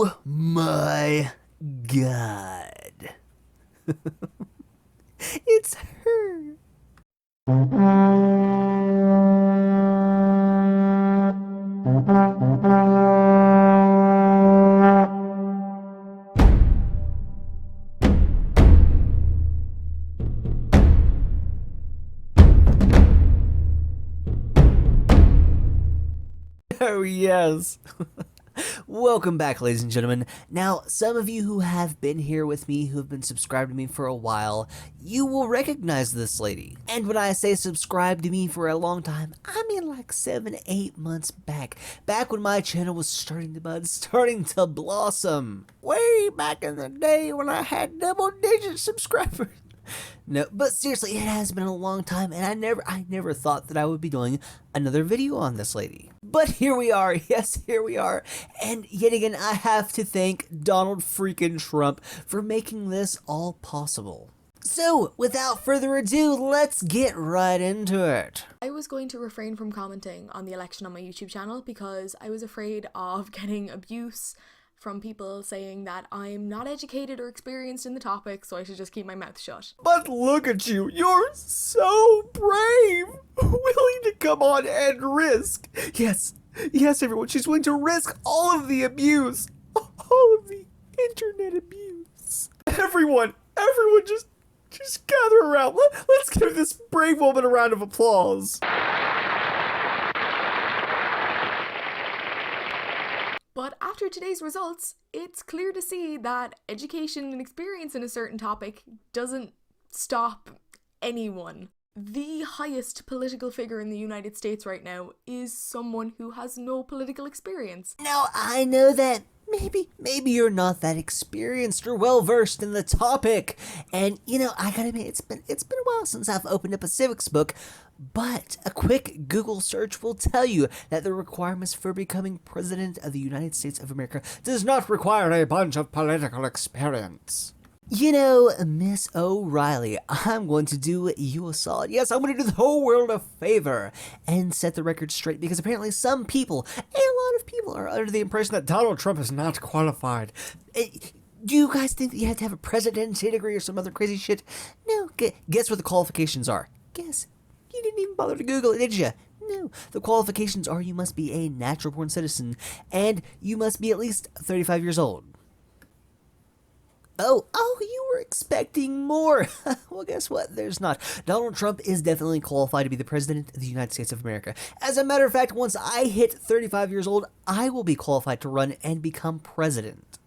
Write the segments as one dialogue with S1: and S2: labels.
S1: Oh my god. It's her. Oh yes. Welcome back, ladies and gentlemen. Now, some of you who have been here with me, who have been subscribed to me for a while, you will recognize this lady. And when I say subscribe to me for a long time, I mean like 7-8 months back. Back when my channel was starting to bud, starting to blossom. Way back in the day when I had double-digit subscribers. No, but seriously, it has been a long time, and I never thought that I would be doing another video on this lady. But here we are, yes, here we are, and yet again, I have to thank Donald freaking Trump for making this all possible. So, without further ado, let's get right into it.
S2: I was going to refrain from commenting on the election on my YouTube channel because I was afraid of getting abuse from people saying that I'm not educated or experienced in the topic, so I should just keep my mouth shut.
S1: But look at you, you're so brave, willing to come on and risk. Yes, everyone, she's willing to risk all of the abuse, all of the internet abuse. Everyone just gather around. Let's give this brave woman a round of applause.
S2: But after today's results, it's clear to see that education and experience in a certain topic doesn't stop anyone. The highest political figure in the United States right now is someone who has no political experience.
S1: Now, I know that maybe you're not that experienced or well-versed in the topic. And, you know, I gotta admit, it's been a while since I've opened up a civics book. But a quick Google search will tell you that the requirements for becoming President of the United States of America does not require a bunch of political experience. You know, Miss O'Reilly, I'm going to do you a solid. Yes, I'm going to do the whole world a favor and set the record straight, because apparently some people, a lot of people, are under the impression that Donald Trump is not qualified. Do you guys think that you have to have a presidency degree or some other crazy shit? No, guess what the qualifications are. Guess. You didn't even bother to Google it, did you? No. The qualifications are you must be a natural-born citizen, and you must be at least 35 years old. Oh, you were expecting more. Well, guess what? There's not. Donald Trump is definitely qualified to be the President of the United States of America. As a matter of fact, once I hit 35 years old, I will be qualified to run and become president.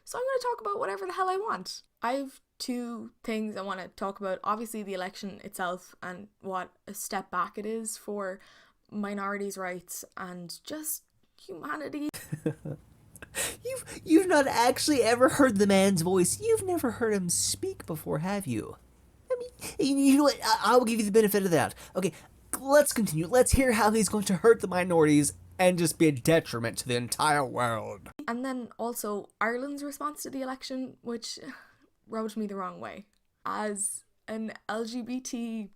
S2: So I'm going to talk about whatever the hell I want. I've two things I want to talk about. Obviously, the election itself and what a step back it is for minorities' rights and just humanity.
S1: You've not actually ever heard the man's voice. You've never heard him speak before, have you? I mean, you know what? I will give you the benefit of that. Okay, let's continue. Let's hear how he's going to hurt the minorities and just be a detriment to the entire world.
S2: And then also Ireland's response to the election, which rubbed me the wrong way. As an LGBT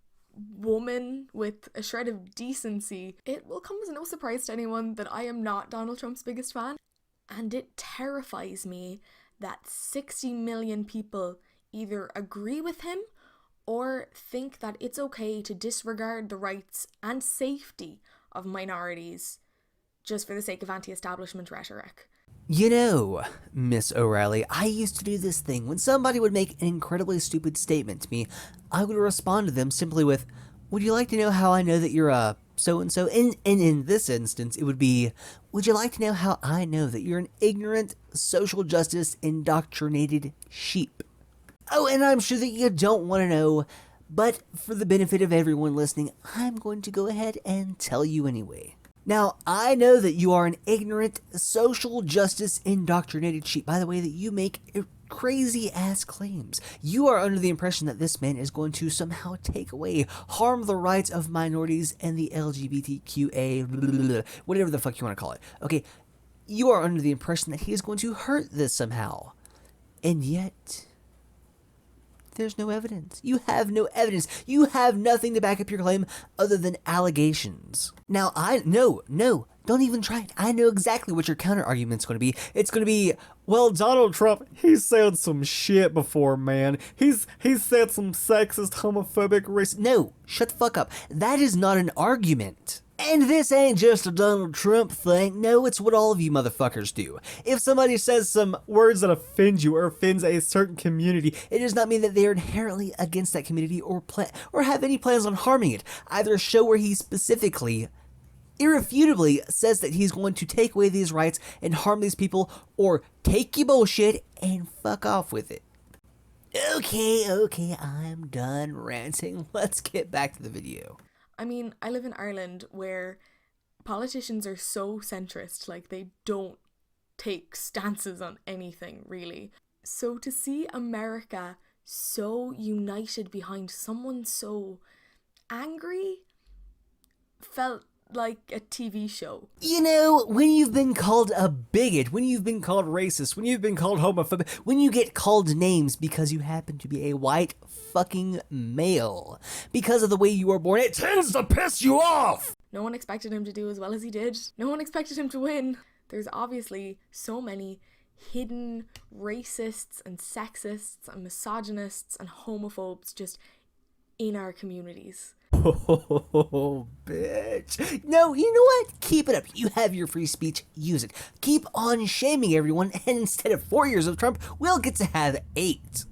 S2: woman with a shred of decency, it will come as no surprise to anyone that I am not Donald Trump's biggest fan. And it terrifies me that 60 million people either agree with him or think that it's okay to disregard the rights and safety of minorities just for the sake of anti-establishment rhetoric.
S1: You know, Miss O'Reilly, I used to do this thing. When somebody would make an incredibly stupid statement to me, I would respond to them simply with, would you like to know how I know that you're a so-and-so? And in this instance, it would be, would you like to know how I know that you're an ignorant, social justice, indoctrinated sheep? Oh, and I'm sure that you don't want to know, but for the benefit of everyone listening, I'm going to go ahead and tell you anyway. Now, I know that you are an ignorant, social justice, indoctrinated sheep. By the way, that you make crazy-ass claims. You are under the impression that this man is going to somehow take away, harm the rights of minorities and the LGBTQA, whatever the fuck you want to call it. Okay, you are under the impression that he is going to hurt this somehow. And yet, there's no evidence. You have no evidence. You have nothing to back up your claim other than allegations. Now, no, Don't even try it. I know exactly what your counter argument's going to be. It's going to be, well, Donald Trump, he said some shit before, man. He's said some sexist, homophobic, racist. No, shut the fuck up. That is not an argument. And this ain't just a Donald Trump thing. No, it's what all of you motherfuckers do. If somebody says some words that offend you or offends a certain community, it does not mean that they are inherently against that community or have any plans on harming it. Either show where he specifically, irrefutably says that he's going to take away these rights and harm these people, or take your bullshit and fuck off with it. Okay, I'm done ranting. Let's get back to the video.
S2: I mean, I live in Ireland where politicians are so centrist, like they don't take stances on anything, really. So to see America so united behind someone so angry felt like a TV show.
S1: You know, when you've been called a bigot, when you've been called racist, when you've been called homophobic, when you get called names because you happen to be a white fucking male, because of the way you were born, it tends to piss you off!
S2: No one expected him to do as well as he did. No one expected him to win. There's obviously so many hidden racists and sexists and misogynists and homophobes just in our communities.
S1: Oh, bitch. No, you know what? Keep it up. You have your free speech. Use it. Keep on shaming everyone, and instead of 4 years of Trump, we'll get to have 8.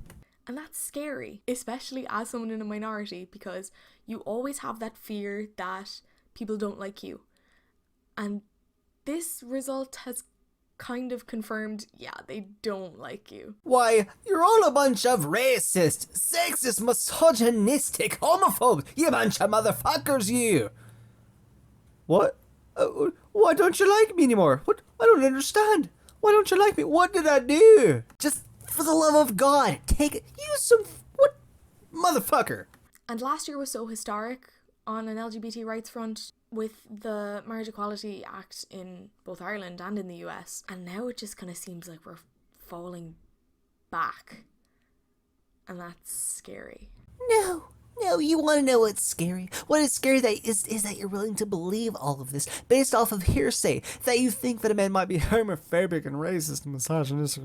S2: And that's scary, especially as someone in a minority, because you always have that fear that people don't like you. And this result has kind of confirmed, yeah, they don't like you.
S1: Why, you're all a bunch of racist, sexist, misogynistic homophobes, you bunch of motherfuckers, you. What? Why don't you like me anymore? What? I don't understand. Why don't you like me? What did I do? Just for the love of God, take it. Use some. What? Motherfucker.
S2: And last year was so historic on an LGBT rights front with the Marriage Equality Act in both Ireland and in the US. And now it just kind of seems like we're falling back. And that's scary.
S1: No, you want to know what's scary? What is scary is that you're willing to believe all of this based off of hearsay, that you think that a man might be homophobic and racist and misogynistic.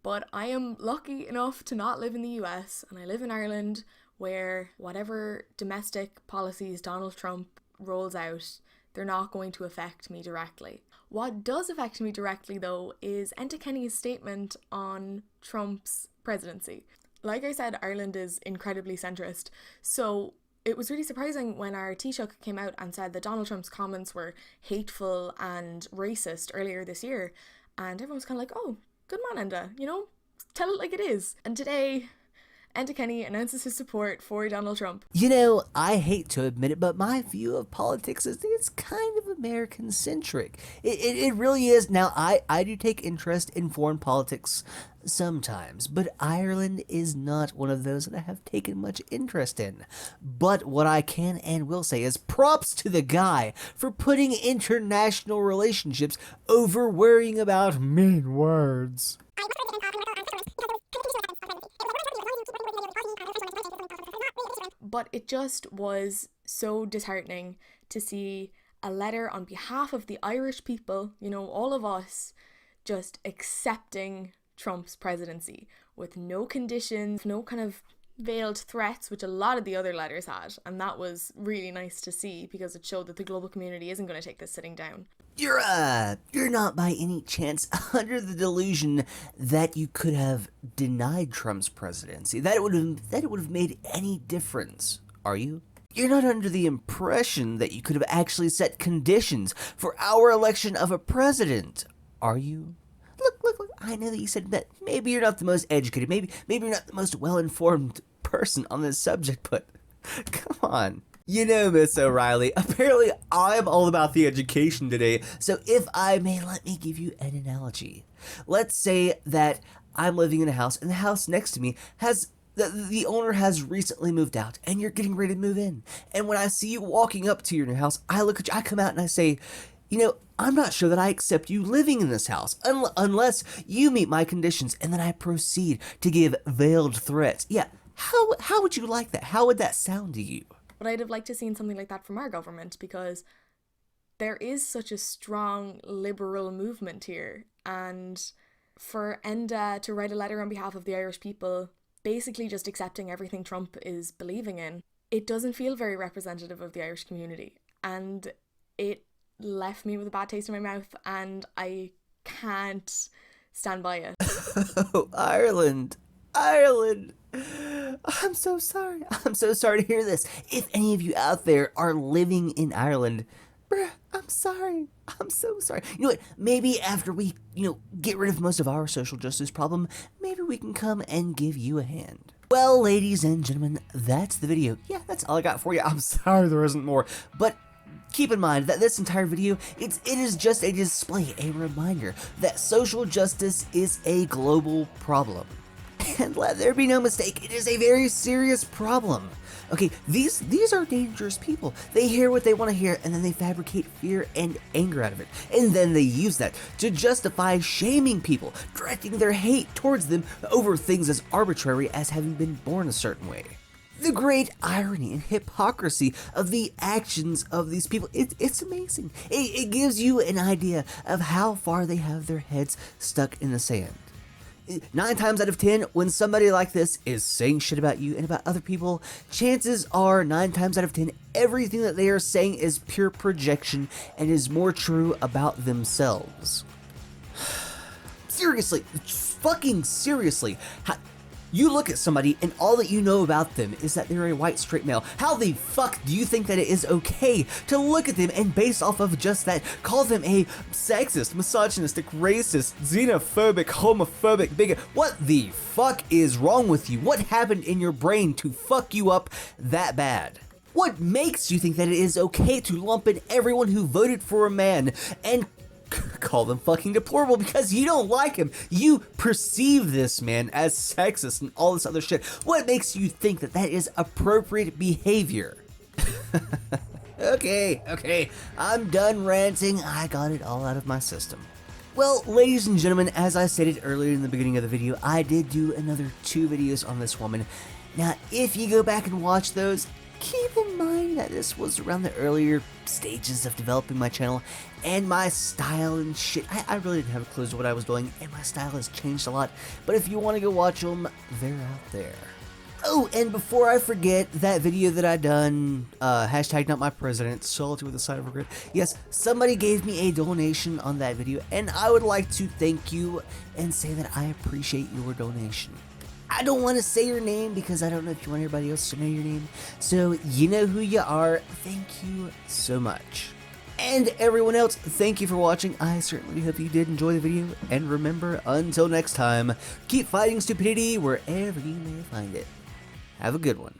S2: But I am lucky enough to not live in the US, and I live in Ireland, where whatever domestic policies Donald Trump rolls out, they're not going to affect me directly. What does affect me directly, though, is Enta Kenny's statement on Trump's presidency. Like I said, Ireland is incredibly centrist, so it was really surprising when our Taoiseach came out and said that Donald Trump's comments were hateful and racist earlier this year, and everyone was kind of like, oh, good man, Enda, you know, tell it like it is. And today, Enta Kenny announces his support for Donald Trump.
S1: You know, I hate to admit it, but my view of politics is it's kind of American-centric. It really is. Now, I do take interest in foreign politics sometimes, but Ireland is not one of those that I have taken much interest in. But what I can and will say is props to the guy for putting international relationships over worrying about mean words.
S2: But it just was so disheartening to see a letter on behalf of the Irish people, you know, all of us, just accepting Trump's presidency with no conditions, no kind of veiled threats, which a lot of the other letters had. And that was really nice to see because it showed that the global community isn't going to take this sitting down.
S1: You're not by any chance under the delusion that you could have denied Trump's presidency, that it would have made any difference, are you? You're not under the impression that you could have actually set conditions for our election of a president, are you? Look, I know that you said that maybe you're not the most educated, maybe you're not the most well-informed person on this subject, but come on. You know, Miss O'Reilly, apparently I'm all about the education today, so if I may, let me give you an analogy. Let's say that I'm living in a house, and the house next to me has, the owner has recently moved out, and you're getting ready to move in. And when I see you walking up to your new house, I look at you, I come out and I say, you know, I'm not sure that I accept you living in this house, unless you meet my conditions, and then I proceed to give veiled threats. Yeah, how would you like that? How would that sound to you?
S2: But I'd have liked to seen something like that from our government, because there is such a strong liberal movement here, and for Enda to write a letter on behalf of the Irish people, basically just accepting everything Trump is believing in, it doesn't feel very representative of the Irish community. And it left me with a bad taste in my mouth, and I can't stand by it.
S1: Oh, Ireland. Ireland. I'm so sorry. I'm so sorry to hear this. If any of you out there are living in Ireland, bruh, I'm sorry. I'm so sorry. You know what? Maybe after we, get rid of most of our social justice problem, maybe we can come and give you a hand. Well, ladies and gentlemen, that's the video. Yeah, that's all I got for you. I'm sorry there isn't more, but keep in mind that this entire video, it is just a display, a reminder that social justice is a global problem. And let there be no mistake, it is a very serious problem. Okay, these are dangerous people. They hear what they want to hear, and then they fabricate fear and anger out of it. And then they use that to justify shaming people, directing their hate towards them over things as arbitrary as having been born a certain way. The great irony and hypocrisy of the actions of these people, it's amazing. It gives you an idea of how far they have their heads stuck in the sand. 9 times out of 10, when somebody like this is saying shit about you and about other people, chances are 9 times out of 10, everything that they are saying is pure projection and is more true about themselves. Seriously, fucking seriously. You look at somebody and all that you know about them is that they're a white straight male. How the fuck do you think that it is okay to look at them and based off of just that, call them a sexist, misogynistic, racist, xenophobic, homophobic, bigot? What the fuck is wrong with you? What happened in your brain to fuck you up that bad? What makes you think that it is okay to lump in everyone who voted for a man and call them fucking deplorable because you don't like him? You perceive this man as sexist and all this other shit. What makes you think that that is appropriate behavior? Okay, I'm done ranting. I got it all out of my system. Well, ladies and gentlemen, as I stated earlier in the beginning of the video, I did do another 2 videos on this woman. Now, if you go back and watch those, keep in mind that this was around the earlier stages of developing my channel, and my style and shit, I really didn't have a clue to what I was doing, and my style has changed a lot, but if you want to go watch them, they're out there. Oh, and before I forget, that video that I done, hashtag not my president, solitude with a side of regret, yes, somebody gave me a donation on that video, and I would like to thank you and say that I appreciate your donation. I don't want to say your name because I don't know if you want everybody else to know your name, so you know who you are. Thank you so much. And everyone else, thank you for watching. I certainly hope you did enjoy the video, and remember, until next time, keep fighting stupidity wherever you may find it. Have a good one.